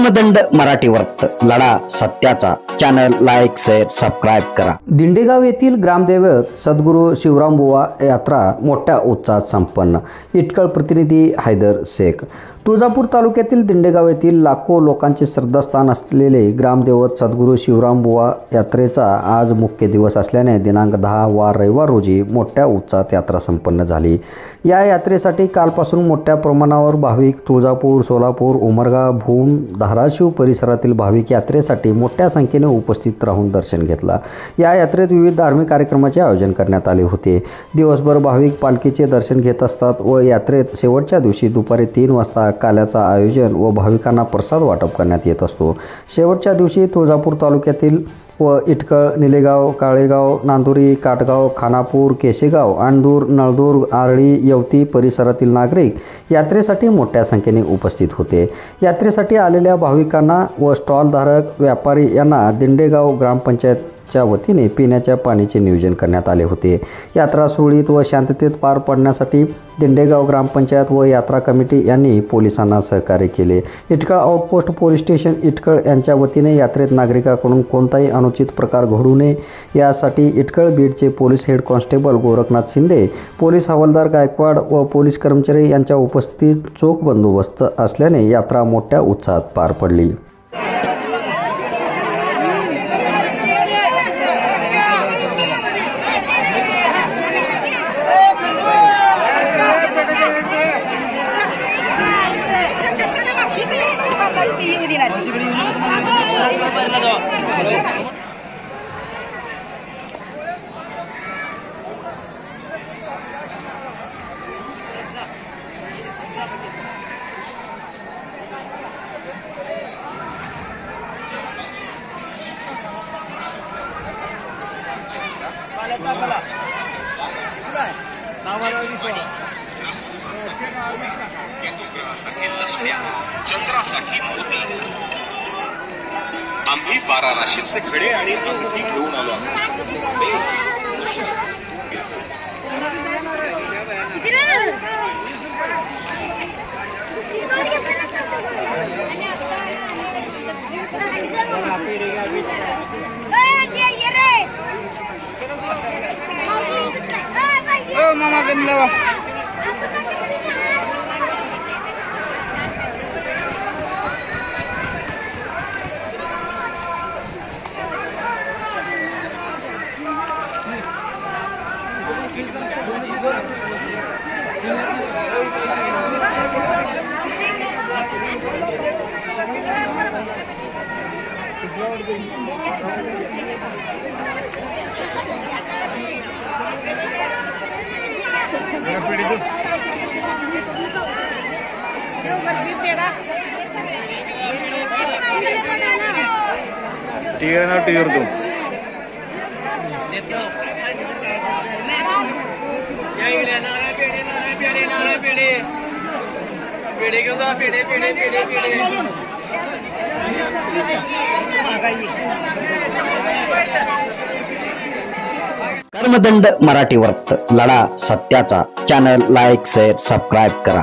कर्मदंड मराठी वर्त लढा सत्याचा चॅनल लाईक शेअर सबस्क्राईब करा। दिंडेगाव येथील ग्रामदैवत सद्गुरू शिवरामबुवा यात्रा मोठ्या उत्साहात संपन्न। इटकळ प्रतिनिधी हैदर शेख। तुळजापूर तालुक्यातील दिंडेगाव येथील लाखो लोकांचे श्रद्धास्थान असलेले ग्रामदैवत सद्गुरू शिवरामबुवा यात्रेचा आज मुख्य दिवस असल्याने दिनांक 10 वार रविवार रोजी मोठ्या उत्साहात यात्रा संपन्न झाली। या यात्रेसाठी कालपासून मोठ्या प्रमाणावर भाविक तुळजापूर, सोलापूर, उमरगा, भूम, धाराशिव परिसरातील भाविक यात्रेसाठी मोठ्या संख्येने उपस्थित राहून दर्शन घेतला। या यात्रेत विविध धार्मिक कार्यक्रमाचे आयोजन करण्यात आले होते। दिवसभर भाविक पालखीचे दर्शन घेत असतात व यात्रेत शेवटच्या दिवशी दुपारी 3 वाजता काल्याचा आयोजन व भाविकांना प्रसाद वाटप करण्यात येत असतो। शेवटच्या दिवशी तुळजापूर तालुक्यातील व इटकळ, निलेगाव, काळेगाव, नांदुरी, काटगाव, खानापूर, केशेगाव, अंडूर, नळदुर्ग, आरळी, येवती परिसरातील नागरिक यात्रेसाठी मोठ्या संख्येने उपस्थित होते। यात्रेसाठी आलेल्या भाविकांना व स्टॉलधारक, व्यापारी यांना दिंडेगाव ग्रामपंचायतच्या वतीने पिण्याच्या पाण्याचे नियोजन करण्यात आले होते। यात्रा सुरळीत व शांततेत पार पडण्यासाठी दिंडेगाव ग्रामपंचायत व यात्रा कमिटी यांनी पोलिसांना सहकार्य केले। इटकळ आउटपोस्ट पोलीस स्टेशन इटकळ यांच्या वतीने यात्रेत नागरिकांकडून कोणताही अनुचित प्रकार घडू नये यासाठी इटकळ बीडचे police head constable Gorakhnath Shinde, police हवालदार गायकवाड व पोलीस कर्मचारी यांच्या उपस्थितीत चोख बंदोबस्त असल्याने यात्रा मोठ्या उत्साहात पार पडली। चंद्रासाठी मोती आम्ही 12 राशींचे खडे आणि अंगठी घेऊन आलो मामा गंधवा कर्मदंड मराठी वर्त लढा सत्याचा चॅनल लाईक शेअर सबस्क्राईब करा।